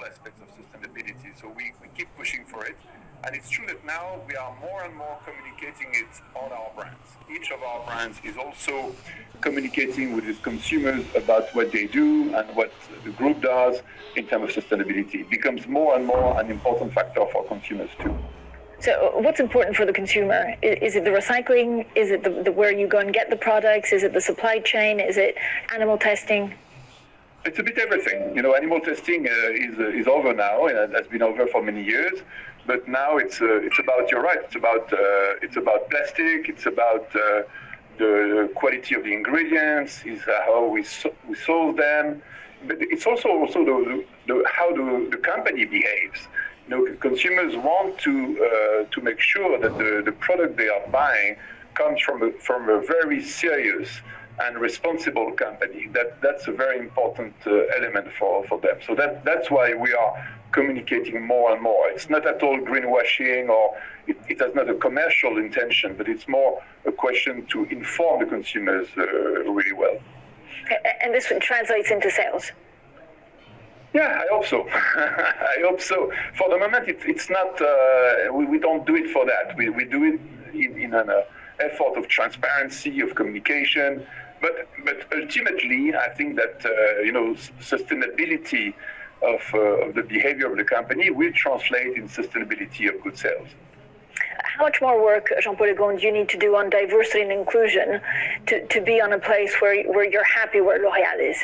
aspects of sustainability. So we keep pushing for it. And it's true that now we are more and more communicating it on our brands. Each of our brands is also communicating with its consumers about what they do and what the group does in terms of sustainability. It becomes more and more an important factor for consumers too. So what's important for the consumer? Is it the recycling? Is it the where you go and get the products? Is it the supply chain? Is it animal testing? It's a bit everything. Animal testing is over now, and it has been over for many years. But now it's about, you're right, it's about plastic, it's about the quality of the ingredients, is how we solve them. But it's also how the company behaves. Consumers want to make sure that the product they are buying comes from a very serious and responsible company. That's a very important element for them. So that's why we are communicating more and more. It's not at all greenwashing, or it has not a commercial intention, but it's more a question to inform the consumers really well. And this translates into sales? Yeah, I hope so. I hope so. For the moment, it's not. We don't do it for that. We do it in an effort of transparency, of communication. But ultimately, I think that sustainability of the behavior of the company will translate in sustainability of good sales. How much more work, Jean-Paul Egon, do you need to do on diversity and inclusion to be on a place where you're happy where L'Oréal is?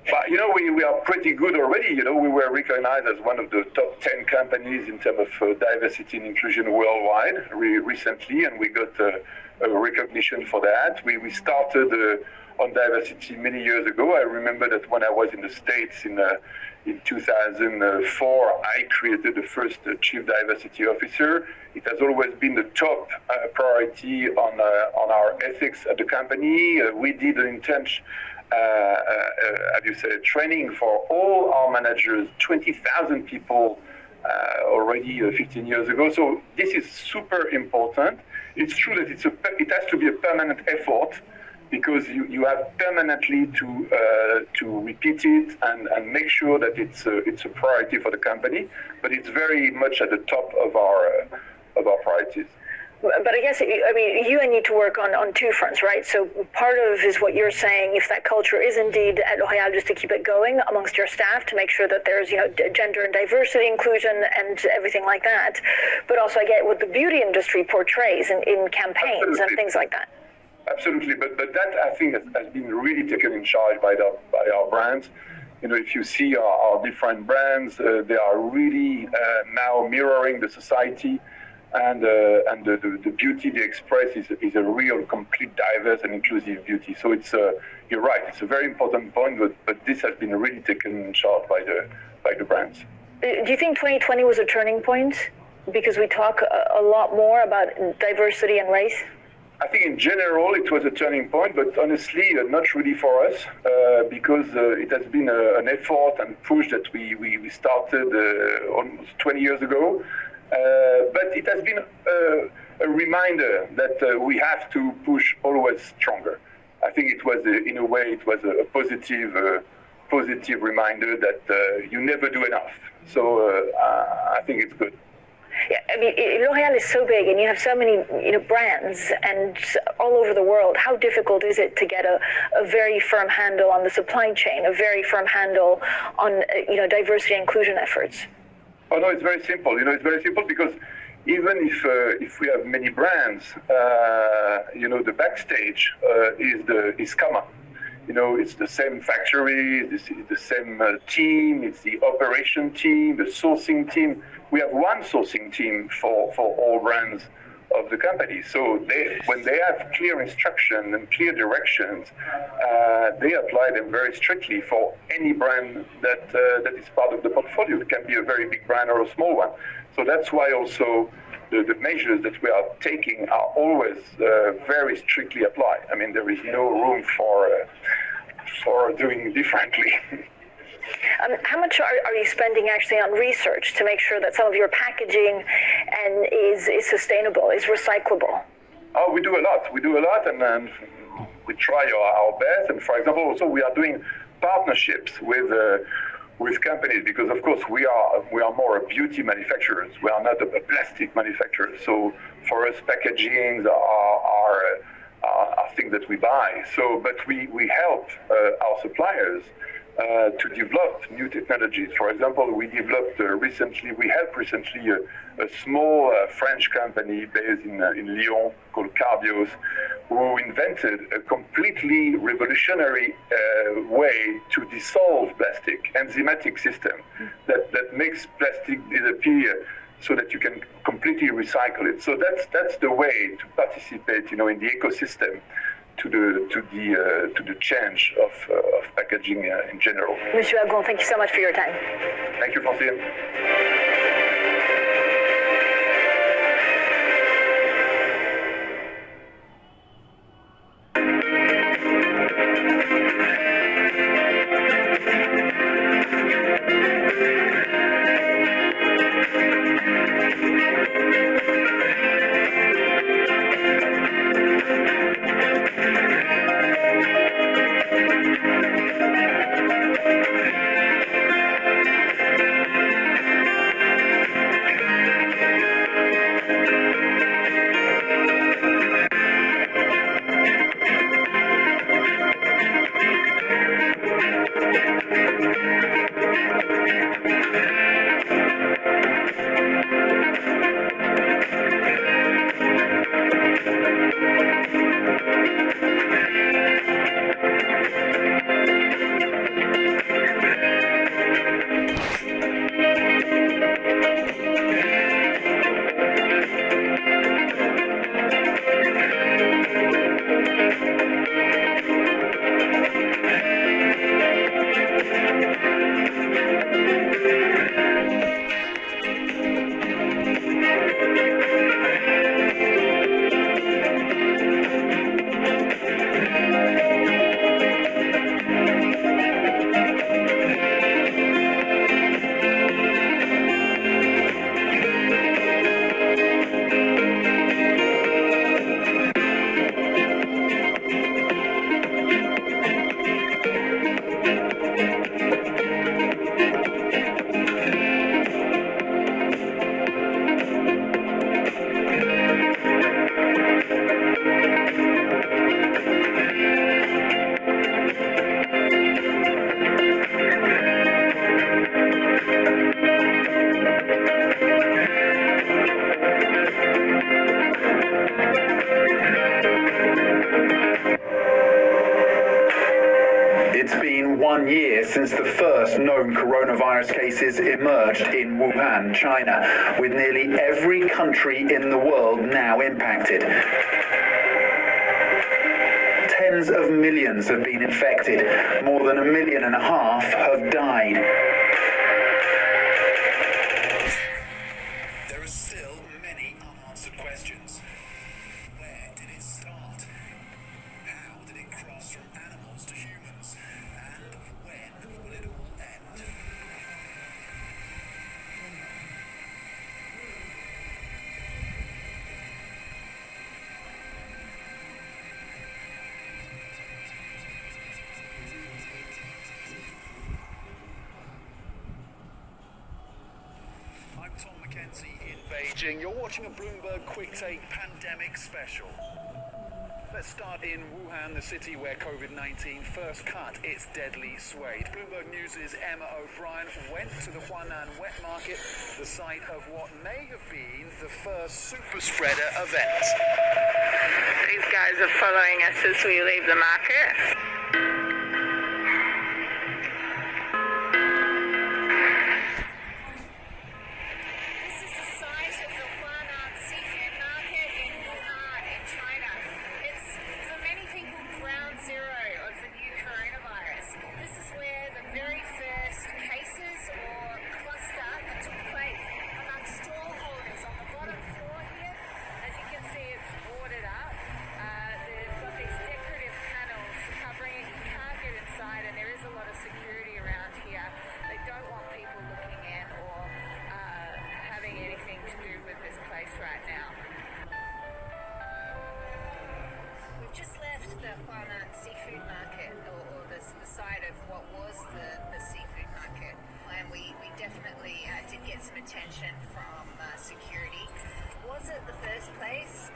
But, we are pretty good already. We were recognized as one of the top 10 companies in terms of diversity and inclusion worldwide recently, and we got a recognition for that. We started on diversity many years ago. I remember that when I was in the States in 2004, I created the first Chief Diversity Officer. It has always been the top priority on our ethics at the company. We did an intense training for all our managers, 20,000 people already 15 years ago. So this is super important. It's true that it has to be a permanent effort, because you have permanently to repeat it and make sure that it's a priority for the company. But it's very much at the top of our priorities. But I guess, you need to work on two fronts, right? So part of is what you're saying, if that culture is indeed at L'Oréal, just to keep it going amongst your staff, to make sure that there's, gender and diversity, inclusion, and everything like that. But also, I get what the beauty industry portrays in campaigns. Absolutely. And things like that. Absolutely, but that, I think, has been really taken in charge by our brands. If you see our different brands, they are really now mirroring the society. And the beauty they express is a real, complete, diverse and inclusive beauty. So you're right. It's a very important point, but this has been really taken in charge by the brands. Do you think 2020 was a turning point because we talk a lot more about diversity and race? I think in general it was a turning point, but honestly not really for us because it has been an effort and push that we started almost 20 years ago. But it has been a reminder that we have to push always stronger. I think it was, in a way, it was a positive reminder that you never do enough. So I think it's good. Yeah, L'Oréal is so big, and you have so many, brands, and all over the world. How difficult is it to get a very firm handle on the supply chain, a very firm handle on, diversity and inclusion efforts? Oh no, it's very simple. It's very simple because even if we have many brands, the backstage is common. It's the same factory, it's the same team, it's the operation team, the sourcing team. We have one sourcing team for all brands of the company. So when they have clear instruction and clear directions, they apply them very strictly for any brand that is part of the portfolio. It can be a very big brand or a small one. So that's why also the measures that we are taking are always very strictly applied. There is no room for doing differently. How much are you spending actually on research to make sure that some of your packaging is sustainable, is recyclable? Oh, we do a lot, and we try our best. And for example, also we are doing partnerships with with companies, because of course we are more a beauty manufacturers. We are not a plastic manufacturer. So for us, packagings are things that we buy. So, but we help our suppliers to develop new technologies. For example, we helped recently a small French company based in Lyon called Carbios, who invented a completely revolutionary way to dissolve plastic, enzymatic system that makes plastic disappear so that you can completely recycle it. So that's the way to participate, in the ecosystem to the change of packaging in general. Monsieur Agon, thank you so much for your time. Thank you, Francine. It's been 1 year since the first known coronavirus cases emerged in Wuhan, China, with nearly every country in the world now impacted. Tens of millions have been infected. More than 1.5 million have died. There are still many unanswered questions. Where did it start? How did it cross from animals to humans? And when will it all end? I'm Tom Mackenzie in Beijing. You're watching a Bloomberg Quick Take Pandemic Special. Let's start in Wuhan, the city where COVID-19 first cut its deadly swathe. Bloomberg News' Emma O'Brien went to the Huanan wet market, the site of what may have been the first super spreader event. These guys are following us as we leave the market. The Huanan seafood market, or the site of what was the seafood market. and we definitely did get some attention from security. Was it the first place